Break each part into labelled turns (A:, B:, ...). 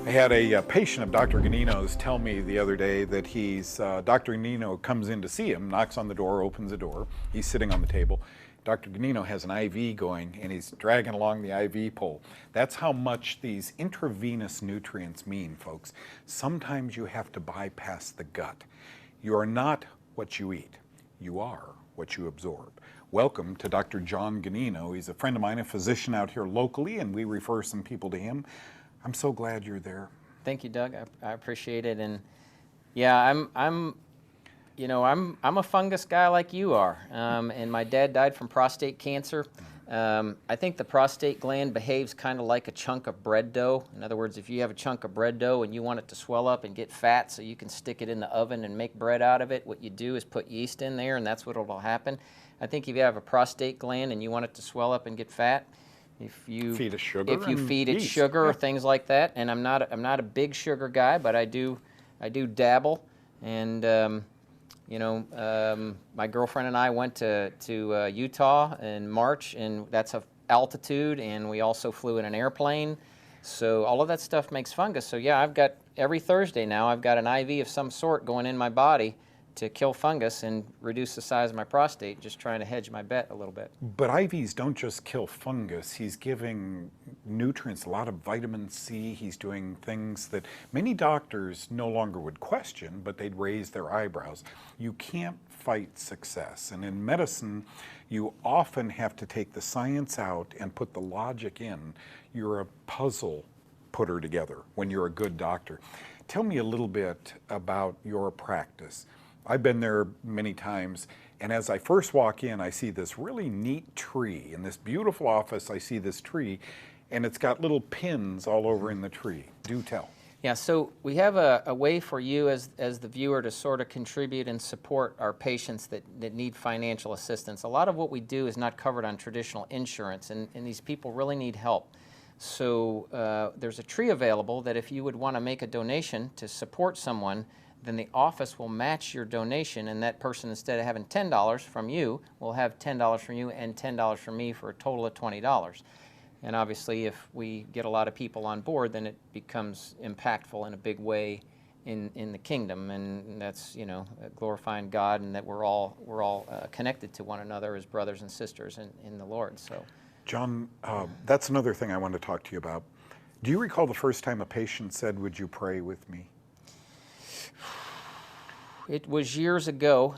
A: I had a patient of Dr. Gonino's tell me the other day that Dr. Gonino comes in to see him, knocks on the door, opens the door. He's sitting on the table. Dr. Gonino has an IV going and he's dragging along the IV pole. That's how much these intravenous nutrients mean, folks. Sometimes you have to bypass the gut. You are not what you eat. You are what you absorb. Welcome to Dr. John Gonino. He's a friend of mine, a physician out here locally, and we refer some people to him. I'm so glad you're there.
B: Thank you, Doug. I appreciate it. And yeah, I'm a fungus guy like you are. And my dad died from prostate cancer. I think the prostate gland behaves kind of like a chunk of bread dough. In other words, if you have a chunk of bread dough and you want it to swell up and get fat so you can stick it in the oven and make bread out of it, what you do is put yeast in there and that's what will happen. I think if you have a prostate gland and you want it to swell up and get fat, if you feed it sugar or things like that, and I'm not a big sugar guy, but I do dabble, and my girlfriend and I went to Utah in March, and that's a altitude, and we also flew in an airplane, so all of that stuff makes fungus. So yeah, I've got every Thursday now I've got an IV of some sort going in my body to kill fungus and reduce the size of my prostate, just trying to hedge my bet a little bit.
A: But IVs don't just kill fungus. He's giving nutrients, a lot of vitamin C. He's doing things that many doctors no longer would question, but they'd raise their eyebrows. You can't fight success. And in medicine, you often have to take the science out and put the logic in. You're a puzzle putter together when you're a good doctor. Tell me a little bit about your practice. I've been there many times, and as I first walk in, I see this really neat tree. In this beautiful office, I see this tree, and it's got little pins all over in the tree. Do tell.
B: Yeah, so we have a way for you as the viewer to sort of contribute and support our patients that need financial assistance. A lot of what we do is not covered on traditional insurance, and these people really need help. So there's a tree available that if you would want to make a donation to support someone, then the office will match your donation, and that person, instead of having $10 from you, will have $10 from you and $10 from me for a total of $20. And obviously, if we get a lot of people on board, then it becomes impactful in a big way in the kingdom, and that's glorifying God, and that we're all connected to one another as brothers and sisters in the Lord. So,
A: John, that's another thing I want to talk to you about. Do you recall the first time a patient said, "Would you pray with me"?
B: It was years ago.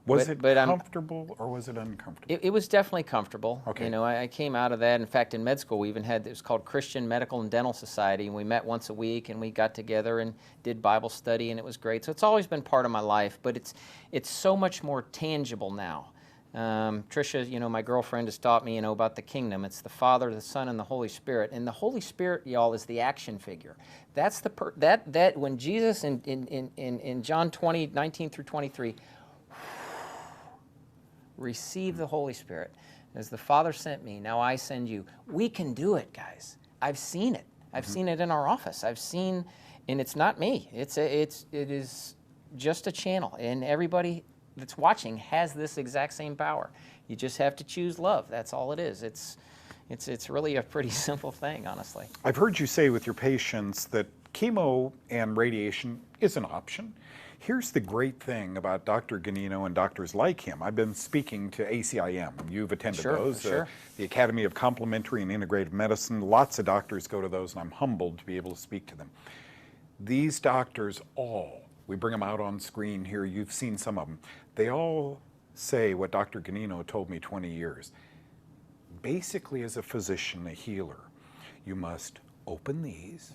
A: Was it comfortable or was it uncomfortable?
B: It was definitely comfortable.
A: Okay.
B: I came out of that. In fact, in med school, we even had, it was called Christian Medical and Dental Society, and we met once a week, and we got together and did Bible study, and it was great. So it's always been part of my life, but it's so much more tangible now. Tricia, my girlfriend, has taught me, about the kingdom. It's the Father, the Son, and the Holy Spirit. And the Holy Spirit, y'all, is the action figure. That's that when Jesus in John 20:19 through 23, receive the Holy Spirit. As the Father sent me, now I send you. We can do it, guys. I've seen it. I've seen it in our office. And it's not me. It is just a channel, and everybody that's watching has this exact same power. You just have to choose love. That's all it is. It's really a pretty simple thing, honestly.
A: I've heard you say with your patients that chemo and radiation is an option. Here's the great thing about Dr. Gonino and doctors like him. I've been speaking to ACIM. You've attended those.
B: Sure.
A: The Academy of Complementary and Integrative Medicine. Lots of doctors go to those, and I'm humbled to be able to speak to them. These doctors we bring them out on screen here. You've seen some of them. They all say what Dr. Gonino told me 20 years. Basically, as a physician, a healer, you must open these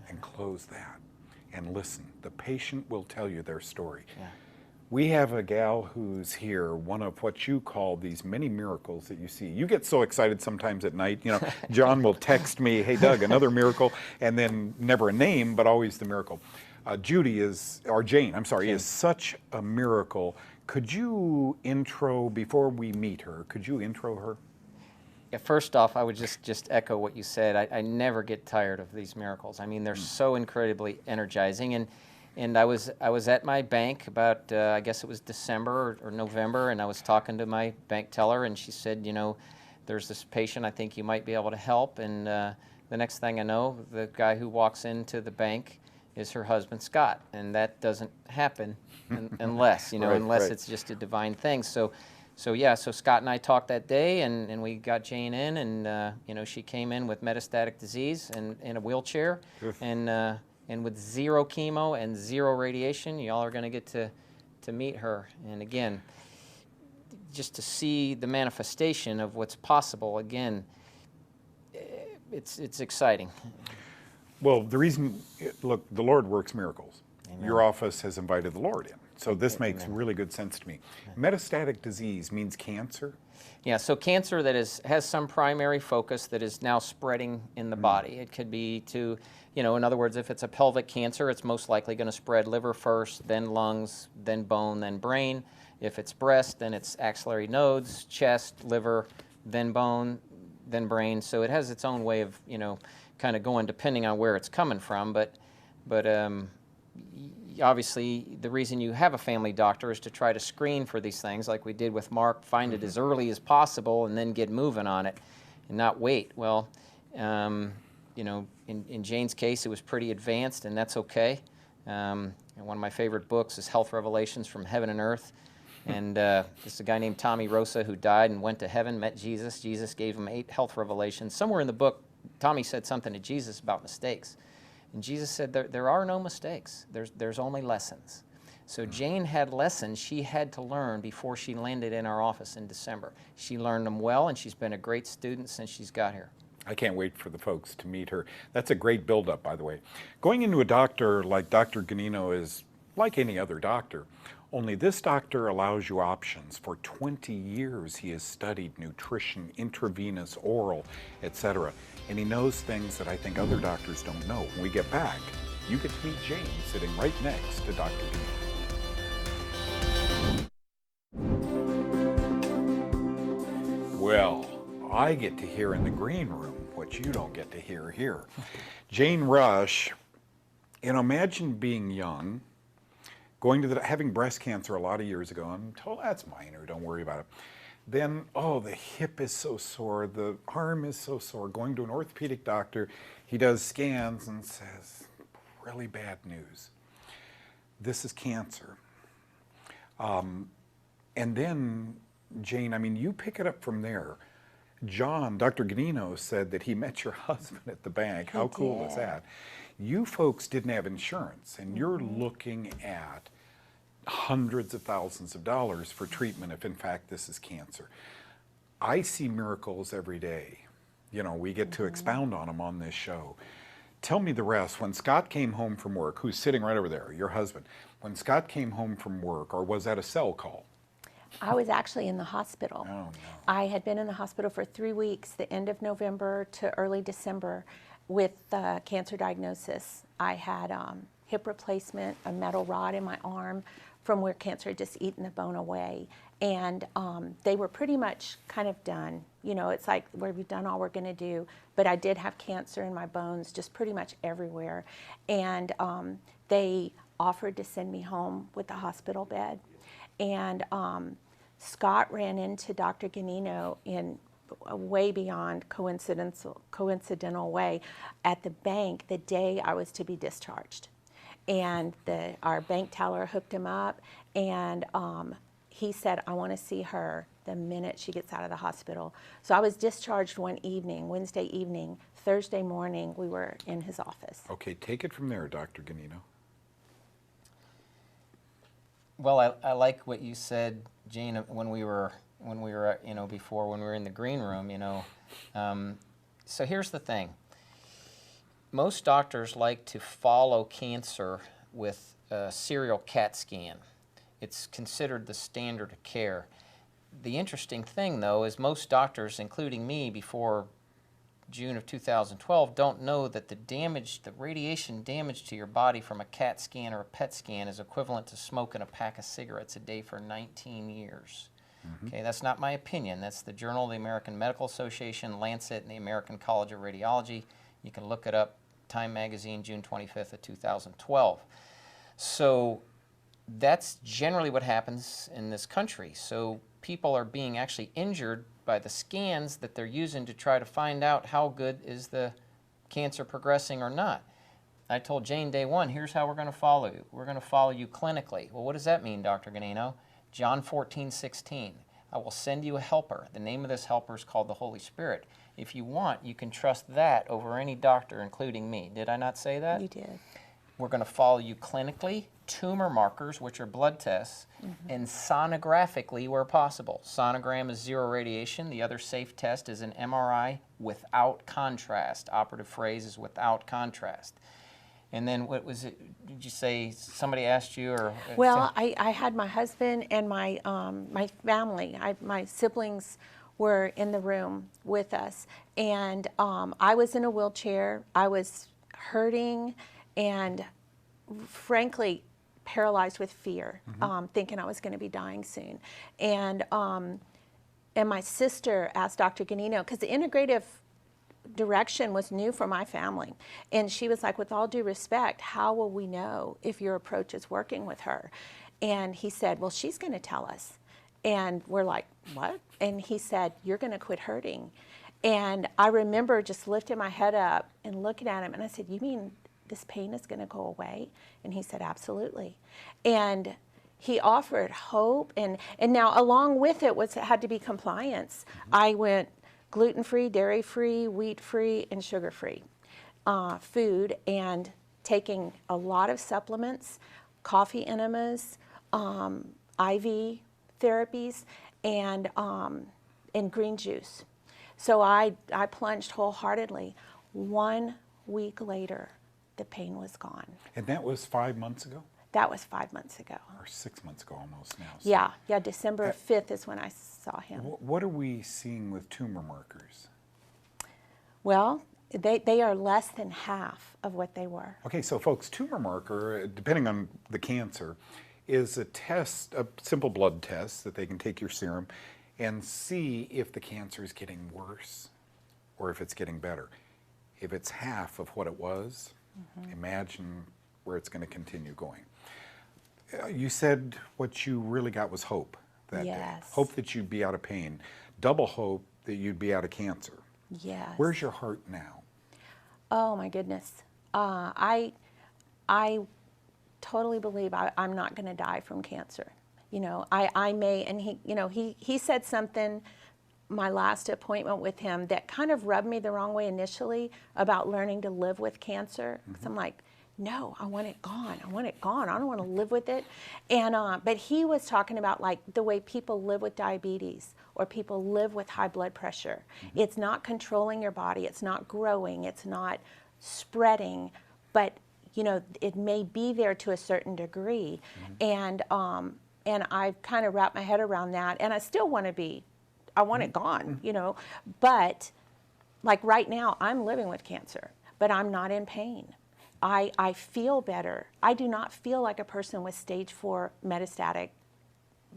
A: and close that and listen. The patient will tell you their story.
B: Yeah.
A: We have a gal who's here, one of what you call these many miracles that you see. You get so excited sometimes at night. John will text me, "Hey, Doug, another miracle," and then never a name, but always the miracle. Jane, is such a miracle. Could you before we meet her, could you intro her?
B: Yeah, first off, I would just echo what you said. I never get tired of these miracles. I mean, they're so incredibly energizing. And I was at my bank about, I guess it was December or November, and I was talking to my bank teller, and she said, there's this patient I think you might be able to help, and the next thing I know, the guy who walks into the bank is her husband, Scott. And that doesn't happen unless,
A: Right,
B: unless
A: right.
B: it's just a divine thing. So yeah, so Scott and I talked that day, and we got Jane in, and she came in with metastatic disease and in a wheelchair,
A: Oof.
B: and with 0 chemo and 0 radiation. Y'all are going to get to meet her. And again, just to see the manifestation of what's possible, again, it's exciting.
A: Well, the reason, look, the Lord works miracles.
B: Amen.
A: Your office has invited the Lord in. So this makes
B: Amen.
A: really good sense to me. Metastatic disease means cancer.
B: Yeah, so cancer that has some primary focus that is now spreading in the body. It could be to, in other words, if it's a pelvic cancer, it's most likely going to spread liver first, then lungs, then bone, then brain. If it's breast, then it's axillary nodes, chest, liver, then bone, then brain. So it has its own way of, kind of going depending on where it's coming from. But obviously, the reason you have a family doctor is to try to screen for these things, like we did with Mark, find it as early as possible and then get moving on it and not wait. Well, in Jane's case, it was pretty advanced, and that's okay. And one of my favorite books is Health Revelations from Heaven and Earth. And it's a guy named Tommy Rosa who died and went to heaven, met Jesus. Jesus gave him 8 health revelations. Somewhere in the book, Tommy said something to Jesus about mistakes. And Jesus said, there are no mistakes. There's only lessons. So Jane had lessons she had to learn before she landed in our office in December. She learned them well, and she's been a great student since she's got here.
A: I can't wait for the folks to meet her. That's a great buildup, by the way. Going into a doctor like Dr. Gonino is like any other doctor, only this doctor allows you options. For 20 years, he has studied nutrition, intravenous, oral, etc. And he knows things that I think other doctors don't know. When we get back, you get to meet Jane sitting right next to Dr. Gonino. Well, I get to hear in the green room what you don't get to hear here. Jane Rush, imagine being young, going to having breast cancer a lot of years ago, I'm told that's minor, don't worry about it. Then, the hip is so sore, the arm is so sore, going to an orthopedic doctor, he does scans and says, really bad news. This is cancer. And then, Jane, you pick it up from there. John, Dr. Gonino, said that he met your husband at the bank. How cool is that? You folks didn't have insurance, and you're looking at hundreds of thousands of dollars for treatment if in fact this is cancer. I see miracles every day. We get to expound on them on this show. Tell me the rest. When Scott came home from work, who's sitting right over there, your husband, when Scott came home from work, or was that a cell call?
C: I was actually in the hospital.
A: Oh, no.
C: I had been in the hospital for 3 weeks, the end of November to early December, with cancer diagnosis. I had hip replacement, a metal rod in my arm from where cancer had just eaten the bone away. And they were pretty much kind of done. It's like, we've done all we're going to do. But I did have cancer in my bones just pretty much everywhere. And they offered to send me home with the hospital bed. And Scott ran into Dr. Gonino in a way beyond coincidental way at the bank the day I was to be discharged. And our bank teller hooked him up, and he said, I want to see her the minute she gets out of the hospital. So I was discharged one evening, Wednesday evening. Thursday morning, we were in his office.
A: Okay, take it from there, Dr. Gonino.
B: Well, I like what you said, Jane, when we were before, when we were in the green room, So here's the thing. Most doctors like to follow cancer with a serial CAT scan. It's considered the standard of care. The interesting thing, though, is most doctors, including me before June of 2012, don't know that the radiation damage to your body from a CAT scan or a PET scan is equivalent to smoking a pack of cigarettes a day for 19 years. Okay, that's not my opinion. That's the Journal of the American Medical Association, Lancet, and the American College of Radiology. You can look it up, Time Magazine, June 25th of 2012. So that's generally what happens in this country. So people are being actually injured by the scans that they're using to try to find out how good is the cancer progressing or not. I told Jane day one, here's how we're going to follow you. We're going to follow you clinically. Well, what does that mean, Dr. Gonino? John 14:16. I will send you a helper. The name of this helper is called the Holy Spirit. If you want, you can trust that over any doctor, including me. Did I not say that?
C: You did.
B: We're going to follow you clinically, tumor markers, which are blood tests, and sonographically where possible. Sonogram is zero radiation. The other safe test is an MRI without contrast. Operative phrase is without contrast. And then what was it? Did you say somebody asked you or?
C: Well, I had my husband and my my family. My siblings were in the room with us, and I was in a wheelchair. I was hurting and frankly paralyzed with fear, thinking I was going to be dying soon. And my sister asked Dr. Gonino, because the integrative direction was new for my family, and she was like, with all due respect, how will we know if your approach is working with her? And he said, well, she's going to tell us. And we're like, what? And he said, you're going to quit hurting. And I remember just lifting my head up and looking at him, and I said, you mean this pain is going to go away? And he said, absolutely. And he offered hope, and now along with it had to be compliance. I went gluten-free, dairy-free, wheat-free, and sugar-free food, and taking a lot of supplements, coffee enemas, IV therapies, and green juice. So I plunged wholeheartedly. 1 week later, the pain was gone.
A: And that was 5 months ago?
C: That was 5 months ago.
A: Or 6 months ago almost now. So
C: Yeah, December 5th is when I saw him.
A: what are we seeing with tumor markers?
C: Well, they are less than half of what they were.
A: Okay, so folks, tumor marker, depending on the cancer, is a test, a simple blood test that they can take your serum and see if the cancer is getting worse or if it's getting better. If it's half of what it was, imagine where it's going to continue going. You said what you really got was hope that day.
C: Yes.
A: Hope that you'd be out of pain. Double hope that you'd be out of cancer.
C: Yes.
A: Where's your heart now?
C: Oh my goodness. I totally believe I'm not going to die from cancer. You know, I may, and he said something my last appointment with him that kind of rubbed me the wrong way initially about learning to live with cancer. Because I'm like, no, I want it gone. I want it gone. I don't want to live with it. And but he was talking about like the way people live with diabetes or people live with high blood pressure. It's not controlling your body. It's not growing. It's not spreading. But you know, it may be there to a certain degree. And I've kind of wrapped my head around that. And I still want to be. I want it gone. You know, but like right now, I'm living with cancer, but I'm not in pain. I feel better. I do not feel like a person with stage 4 metastatic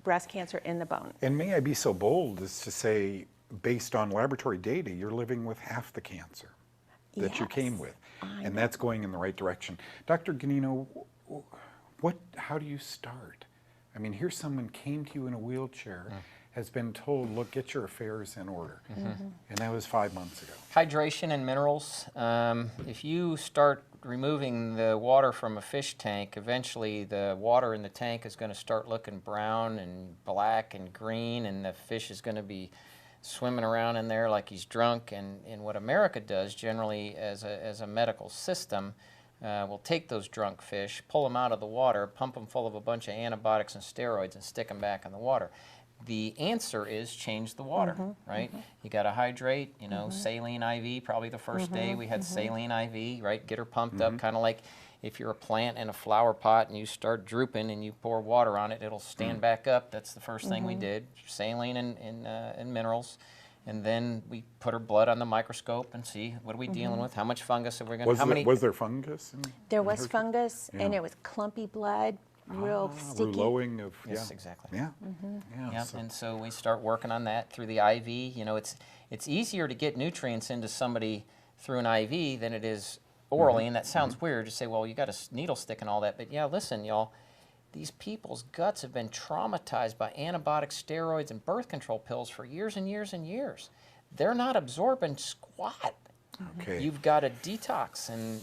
C: breast cancer in the bone.
A: And may I be so bold as to say, based on laboratory data, you're living with half the cancer that you came with. And that's going in the right direction. Dr. Gonino, how do you start? I mean, here's someone came to you in a wheelchair, has been told, look, get your affairs in order. And that was 5 months ago.
B: Hydration and minerals. If you start removing the water from a fish tank, eventually the water in the tank is going to start looking brown and black and green, and the fish is going to be swimming around in there like he's drunk. And what America does generally as a medical system, we'll take those drunk fish, pull them out of the water, pump them full of a bunch of antibiotics and steroids, and stick them back in the water. The answer is change the water, right? You got to hydrate, you know, saline IV, probably the first day we had saline IV, right? Get her pumped up, kind of like if you're a plant in a flower pot and you start drooping and you pour water on it, it'll stand back up. That's the first thing we did, saline and minerals. And then we put her blood on the microscope and see what are we dealing with, how much fungus are we going to,
A: Was there fungus?
C: There was fungus, and it was clumpy blood, real sticky.
A: Rouleauing of,
B: Yes, exactly.
A: Yeah.
B: Yeah,
A: So-
B: and so we start working on that through the IV. You know, it's easier to get nutrients into somebody through an IV than it is orally, and that sounds weird to say, well, you got a needle stick and all that, but yeah, listen, y'all, these people's guts have been traumatized by antibiotic steroids and birth control pills for years and years and years. They're not absorbing squat.
A: Okay.
B: You've got to detox and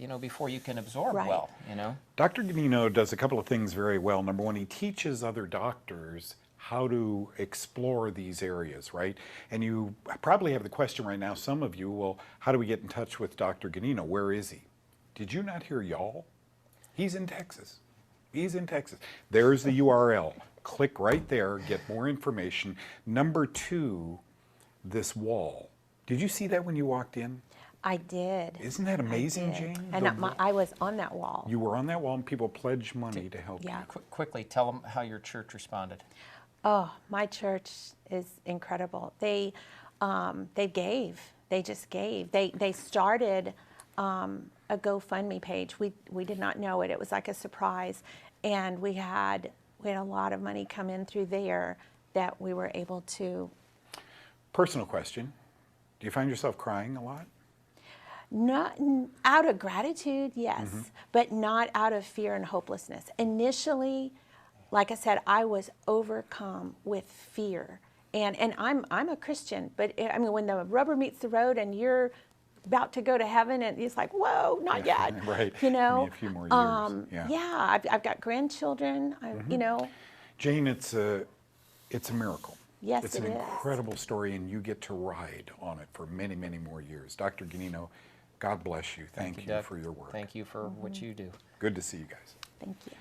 B: you know, before you can absorb
C: Right.
B: well, you know.
A: Dr. Gonino does a couple of things very well. Number one, he teaches other doctors how to explore these areas, right? And you probably have the question right now, some of you, well, how do we get in touch with Dr. Gonino? Where is he? Did you not hear y'all? He's in Texas. He's in Texas. There's the URL. Click right there, get more information. Number two, this wall. Did you see that when you walked in?
C: I did.
A: Isn't that
C: I
A: amazing,
C: did.
A: Jane?
C: And
A: The-
C: I was on that wall.
A: You were on that wall and people pledged money to help
C: Yeah.
A: you.
B: Quickly tell them how your church responded.
C: Oh, my church is incredible. They gave. They just gave. They started a GoFundMe page. We did not know it. It was like a surprise, and we had a lot of money come in through there that we were able to.
A: Personal question. Do you find yourself crying a lot?
C: Not out of gratitude, yes, but not out of fear and hopelessness. Initially, like I said, I was overcome with fear, and I'm a Christian, but I mean, when the rubber meets the road and you're about to go to heaven, and it's like, whoa, not yet,
A: Right.
C: you know.
A: Give me a few more years.
C: Yeah, I've got grandchildren. You know,
A: Jane, it's a miracle.
C: Yes,
A: it's
C: it
A: an
C: is.
A: incredible story, and you get to ride on it for many, many more years. Dr. Gonino, God bless you. Thank you
B: Doug.
A: for your work.
B: Thank you for what you do.
A: Good to see you guys.
C: thank you.